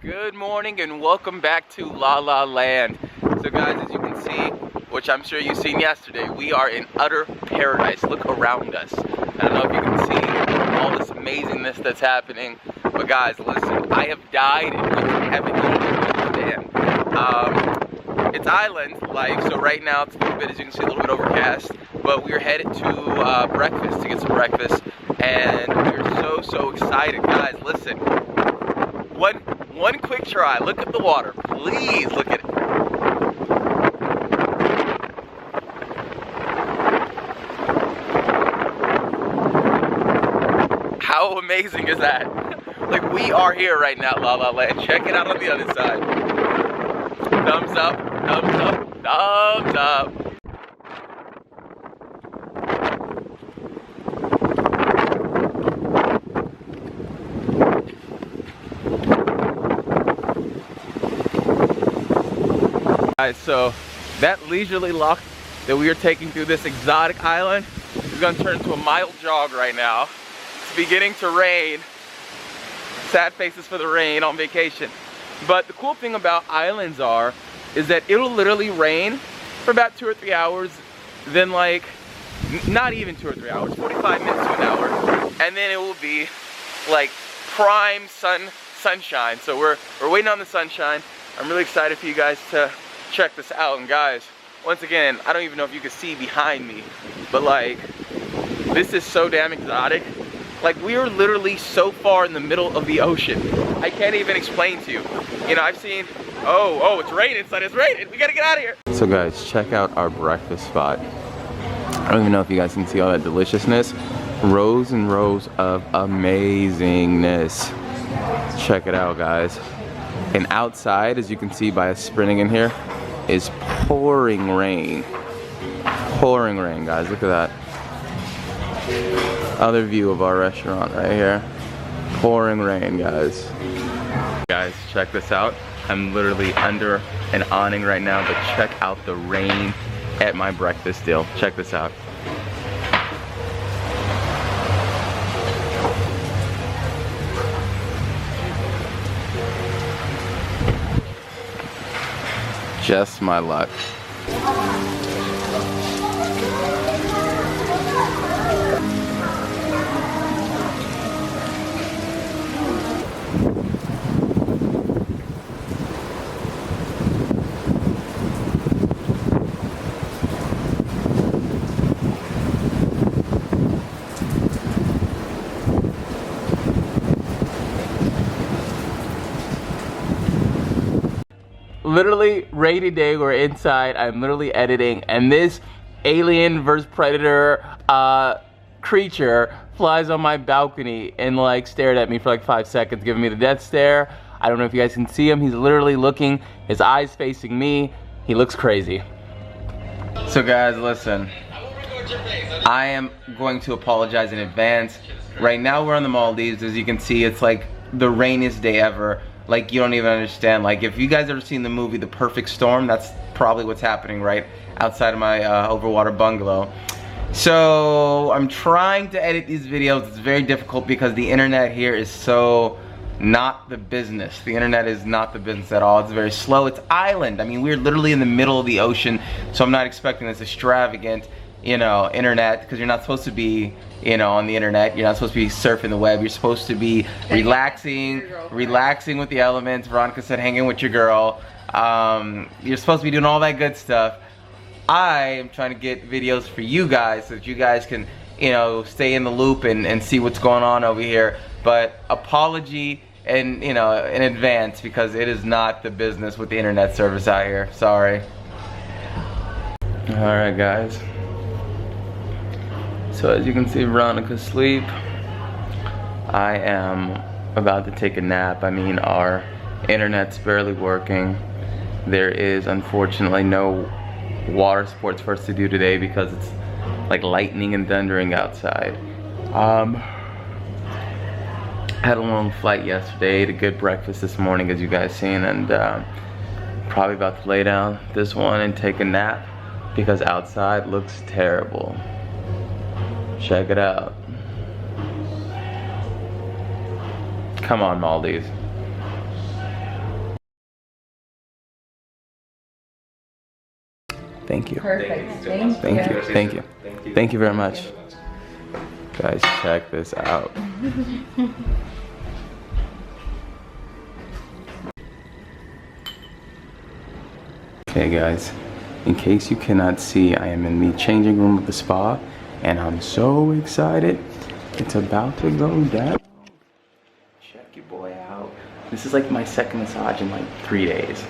Good morning and welcome back to La La Land. So guys, as you can see, which I'm sure you've seen yesterday, we are in utter paradise. Look around us. I don't know if you can see all this amazingness that's happening, but guys, listen, I have died and went to heaven. You don't even understand. It's island life, so right now it's a little bit, as you can see, a little bit overcast, but we're headed to breakfast, to get some breakfast, and we're so excited. Guys, listen, one quick try. Look at the water. Please look at it. How amazing is that? Like, we are here right now, La La Land. Check it out on the other side. Thumbs up, thumbs up, thumbs up. Guys, so that leisurely walk that we are taking through this exotic island is going to turn into a mild jog right now. It's beginning to rain. Sad faces for the rain on vacation. But the cool thing about islands is that it'll literally rain for about 2 or 3 hours, then like, not even 2 or 3 hours, 45 minutes to an hour, and then it will be like prime sunshine. So we're waiting on the sunshine. I'm really excited for you guys to check this out. And guys, once again, I don't even know if you can see behind me, but like, this is so damn exotic. Like, we are literally so far in the middle of the ocean. I can't even explain to you. You know, I've seen, oh, it's raining, son, it's raining. We gotta get out of here. So guys, check out our breakfast spot. I don't even know if you guys can see all that deliciousness. Rows and rows of amazingness. Check it out, guys. And outside, as you can see by us sprinting in here, is pouring rain. Pouring rain, guys, look at that. Other view of our restaurant right here. Pouring rain, guys. Guys, check this out. I'm literally under an awning right now, but check out the rain at my breakfast deal. Check this out. Just my luck. Literally, rainy day, we're inside, I'm literally editing, and this alien versus predator creature flies on my balcony and like stared at me for like 5 seconds, giving me the death stare. I don't know if you guys can see him. He's literally looking, his eyes facing me. He looks crazy. So guys, listen, I am going to apologize in advance. Right now we're on the Maldives. As you can see, it's like the rainiest day ever. Like, you don't even understand. Like, if you guys ever seen the movie The Perfect Storm, that's probably what's happening right outside of my overwater bungalow. So I'm trying to edit these videos. It's very difficult because the internet here is so not the business. The internet is not the business at all. It's very slow. It's island. I mean, we're literally in the middle of the ocean, so I'm not expecting this extravagant, you know, internet, because you're not supposed to be, you know, on the internet. You're not supposed to be surfing the web. You're supposed to be relaxing with the elements. Veronica said hanging with your girl. You're supposed to be doing all that good stuff. I am trying to get videos for you guys so that you guys can, you know, stay in the loop and see what's going on over here. But apology, and you know, in advance, because it is not the business with the internet service out here. Sorry. Alright guys, so as you can see, Veronica's asleep. I am about to take a nap. I mean, our internet's barely working. There is unfortunately no water sports for us to do today because it's like lightning and thundering outside. Had a long flight yesterday, ate a good breakfast this morning, as you guys seen, and probably about to lay down this one and take a nap because outside looks terrible. Check it out. Come on, Maldives. Thank you. Perfect. Thank you. Thank you. Thank you very much. Guys, check this out. Okay guys, in case you cannot see, I am in the changing room of the spa and I'm so excited. It's about to go down. Check your boy out. This is like my second massage in like 3 days.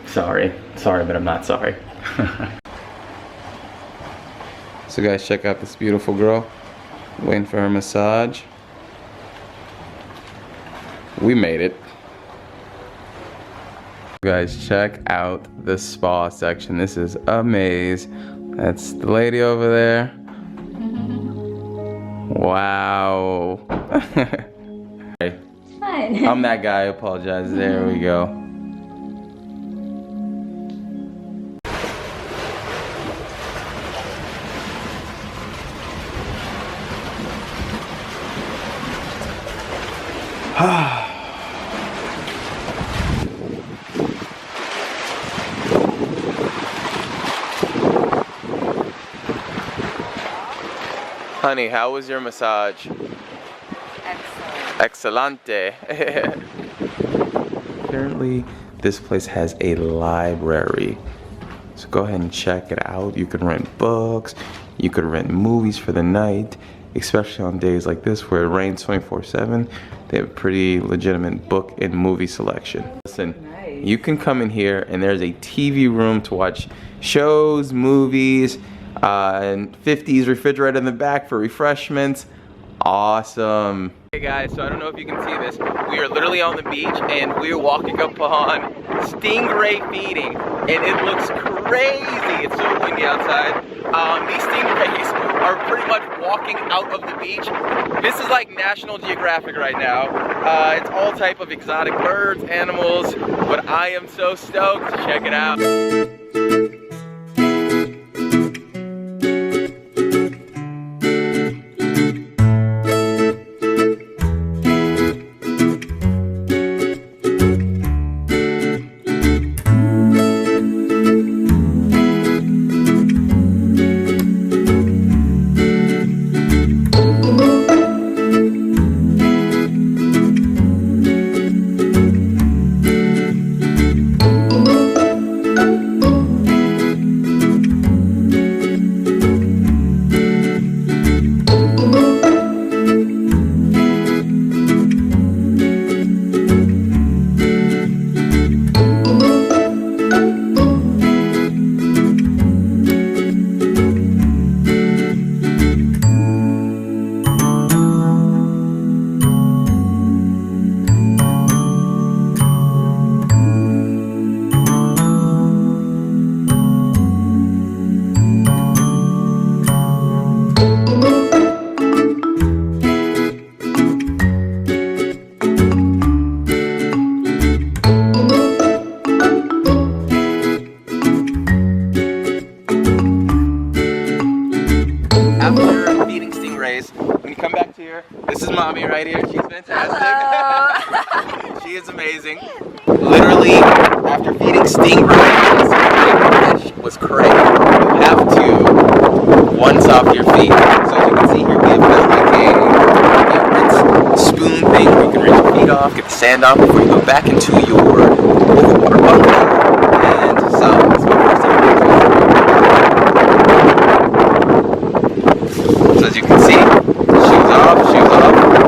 Sorry, but I'm not sorry. So guys, check out this beautiful girl. Waiting for her massage. We made it. Guys, check out the spa section. This is amazing. That's the lady over there. Wow. Hey, I'm that guy. I apologize. There we go. Honey, how was your massage? Excellent. Excelente. Apparently, this place has a library. So go ahead and check it out. You can rent books, you could rent movies for the night, especially on days like this where it rains 24/7. They have a pretty legitimate book and movie selection. Listen, Nice. you can come in here and there's a TV room to watch shows, movies, and 50s refrigerator in the back for refreshments. Awesome. Hey guys, so I don't know if you can see this. We are literally on the beach and we're walking up on stingray feeding and it looks crazy. It's so windy outside. These stingrays are pretty much walking out of the beach. This is like National Geographic right now. It's all type of exotic birds, animals, but I am so stoked. Check it out. After feeding stingrays, when you come back to here, this is mommy right here. She's fantastic. She is amazing. Literally, after feeding stingrays, the fish was crazy. You have to once off your feet. So as you can see here, we have like a spoon thing where you can rinse your feet off, get the sand off before you go back into your overwater bungalow. And so, this is my first time. So as you can see, shoes off,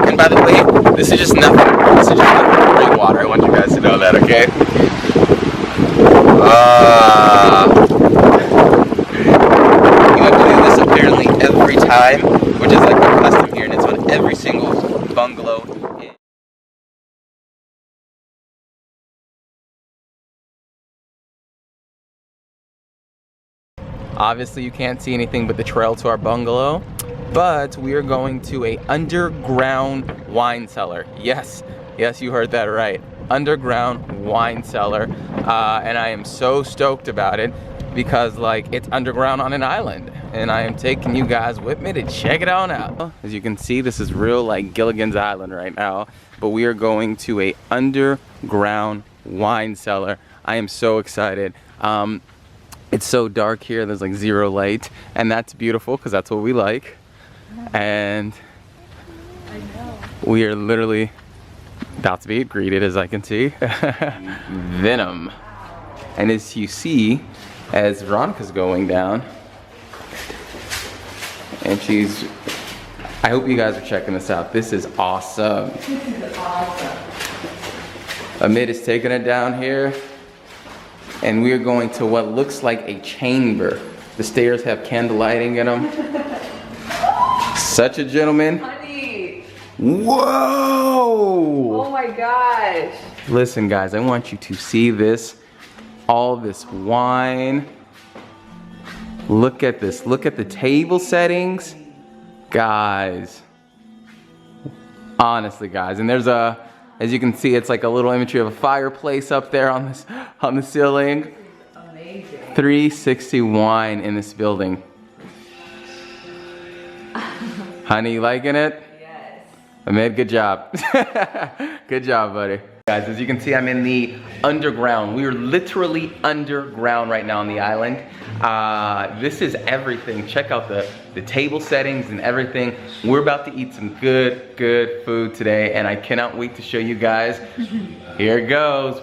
and by the way, this is just nothing. This is just nothing. Great water. I want you guys to know that, okay? You have to do this apparently every time, which is like a custom here, and it's on every single bungalow. Obviously you can't see anything but the trail to our bungalow, but we are going to a underground wine cellar. Yes, you heard that right. Underground wine cellar, and I am so stoked about it because like it's underground on an island, and I am taking you guys with me to check it on out. As you can see, this is real like Gilligan's Island right now, but we are going to a underground wine cellar. I am so excited. It's so dark here, there's like zero light, and that's beautiful because that's what we like. And we are literally about to be greeted, as I can see. Venom. And as you see, as Veronica's going down, and she's, I hope you guys are checking this out. This is awesome. This is awesome. Amit is taking it down here, and we are going to what looks like a chamber. The stairs have candle lighting in them. Such a gentleman. Honey. Whoa! Oh my gosh. Listen, guys, I want you to see this. All this wine. Look at this. Look at the table settings. Guys. Honestly, guys. And there's a, as you can see, it's like a little imagery of a fireplace up there on this, on the ceiling. Amazing. 360 wine in this building. Honey, you liking it? Yes. Ahmed, good job. Good job, buddy. Guys, as you can see, I'm in the underground. We are literally underground right now on the island. This is everything. Check out the table settings and everything. We're about to eat some good food today, and I cannot wait to show you guys. Here it goes.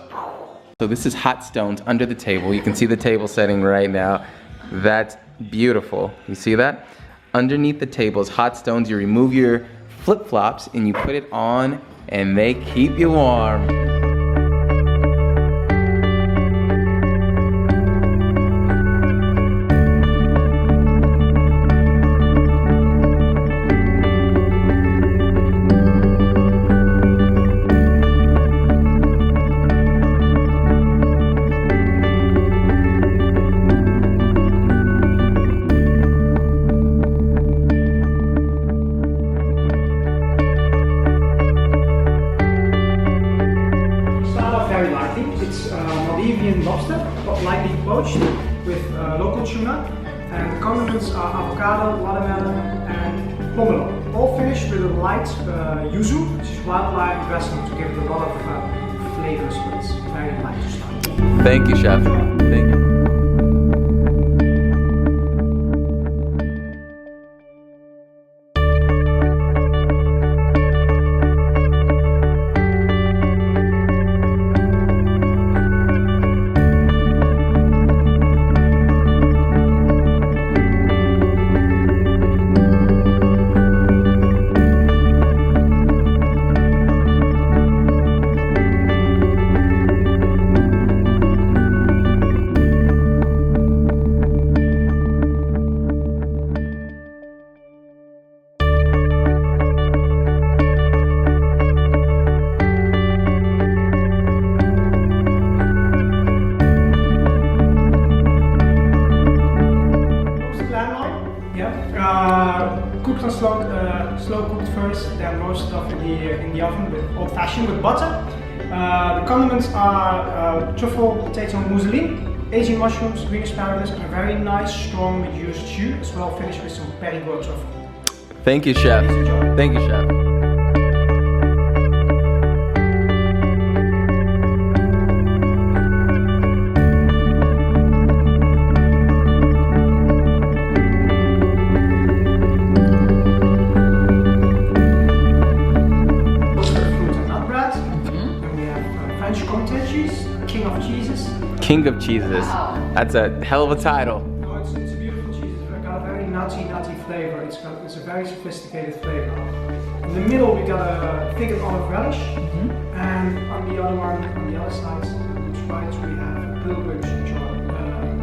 So this is hot stones under the table. You can see the table setting right now. That's beautiful. You see that? Underneath the table is hot stones. You remove your flip-flops and you put it on, and they keep you warm. Lobster, but lightly poached with local tuna, and the condiments are avocado, watermelon, and pomelo. All finished with a light yuzu, which is wild lime dressing to give it a lot of flavors, but it's very light to start. Thank you, chef. Thank you. Cooked on slow cooked first, then roasted up in the oven with old fashioned with butter. The condiments are truffle, potato mousseline, Asian mushrooms, green asparagus, and a very nice strong reduced stew, as well finished with some Perigord truffle. Thank you, chef. Thank you, chef. King of cheeses. Wow. That's a hell of a title. Oh, it's a beautiful cheese. It's got a very nutty flavor. It's a very sophisticated flavor. In the middle we got a thick olive relish, and on the other one, on the other side, to the right, we have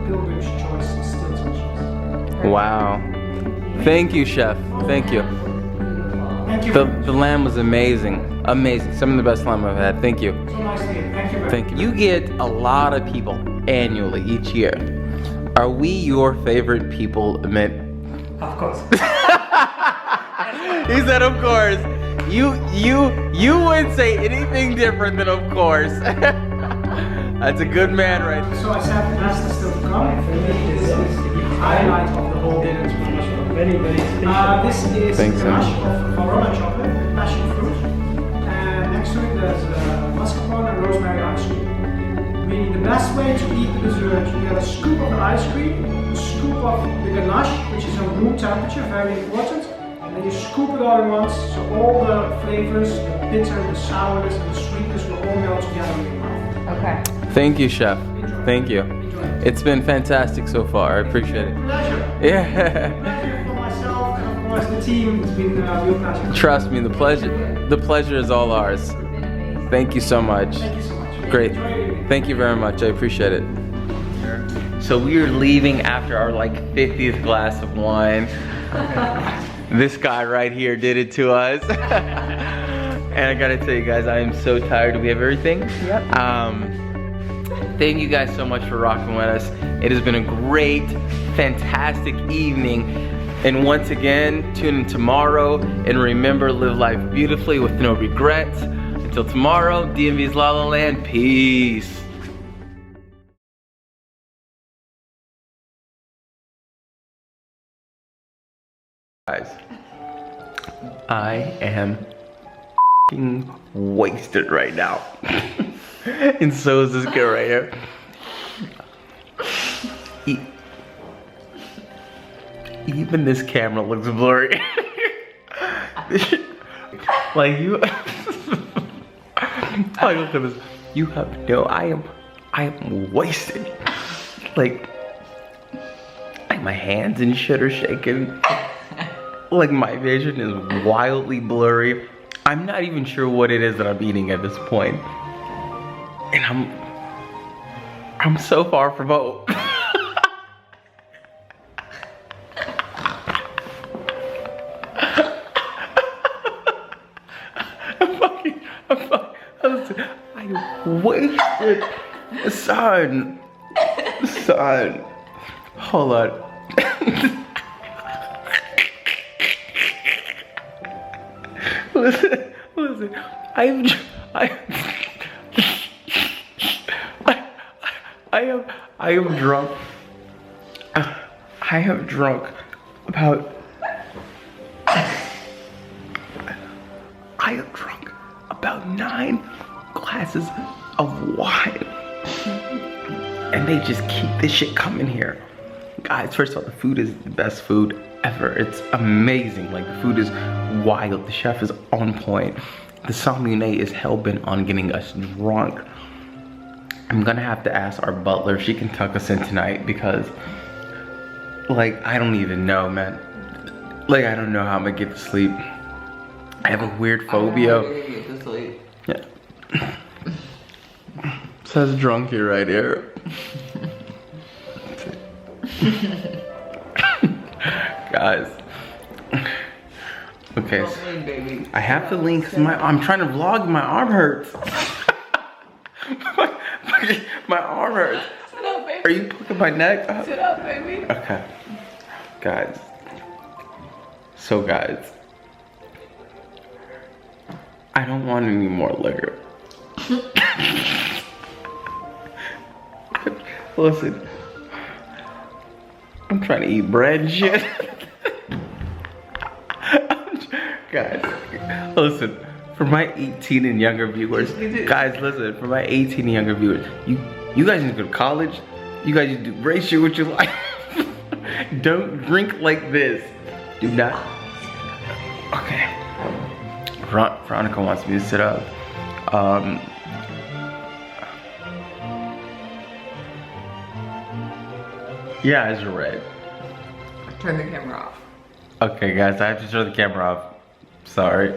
Pilgrim's Choice Stilton cheese. Wow. Thank you, chef. Thank you. Thank you. The lamb was amazing. Amazing. Some of the best lamb I've had. Thank you. So nice to hear. Thank you very much. Thank you. You get a lot of people annually each year. Are we your favorite people, Amit? Of course. He said, of course. You wouldn't say anything different than of course. That's a good man right there. So I said the best is still to come. For me, this is the highlight of the whole dinner. Very, very special. This is Thanks, a mash of Verona chocolate with passion fruit. And next to it there's mascarpone and rosemary ice cream. Really the best way to eat the dessert, you get a scoop of the ice cream, a scoop of the ganache, which is on room temperature, very important, and then you scoop it all at once, so all the flavors, the bitter, the sourness, and the sweetness will all melt together in your mouth. Okay. Thank you, chef. Enjoy. Thank you. Enjoy. It's been fantastic so far. I appreciate it. Pleasure. Yeah. Pleasure for myself and of course the team. It's been a real pleasure. Trust me, the pleasure is all ours. It's been amazing. Thank you so much. Thank you so much. Great. Enjoy your evening. Thank you very much. I appreciate it. So we are leaving after our like 50th glass of wine. This guy right here did it to us. And I gotta tell you guys, I am so tired. Do we have everything? Yep. Thank you guys so much for rocking with us. It has been a great, fantastic evening. And once again, tune in tomorrow. And remember, live life beautifully with no regrets. Until tomorrow, DMV's La La Land. Peace. Guys, I am f***ing wasted right now. And so is this girl right here. Even this camera looks blurry. Like you, like look at this. You have no. I am wasted. Like my hands and shit are shaking. Like my vision is wildly blurry. I'm not even sure what it is that I'm eating at this point. And I'm so far from home. I wasted. Son. Hold on. Listen. I am drunk. I have drunk about. I have drunk about 9 glasses of wine, and they just keep this shit coming here. Guys, first of all, the food is the best food ever. It's amazing. Like, the food is wild. The chef is on point. The sommelier is hell-bent on getting us drunk. I'm gonna have to ask our butler if she can tuck us in tonight, because, like, I don't even know, man. Like, I don't know how I'm gonna get to sleep. I have a weird phobia. Yeah. Says drunky right here. Guys. Okay, so I have to lean because I'm trying to vlog. My arm hurts. my arm hurts. Sit up, baby. Are you poking my neck? Sit up, baby. Okay. Guys. So guys. I don't want any more liquor. Listen. I'm trying to eat bread and shit. Guys, listen, for my 18 and younger viewers, guys, listen, for my 18 and younger viewers, you guys need to go to college. You guys need to do great shit with your life. Don't drink like this. Do not. Okay. Veronica wants me to sit up. Yeah, eyes are red. Turn the camera off. Okay, guys, I have to turn the camera off. Sorry.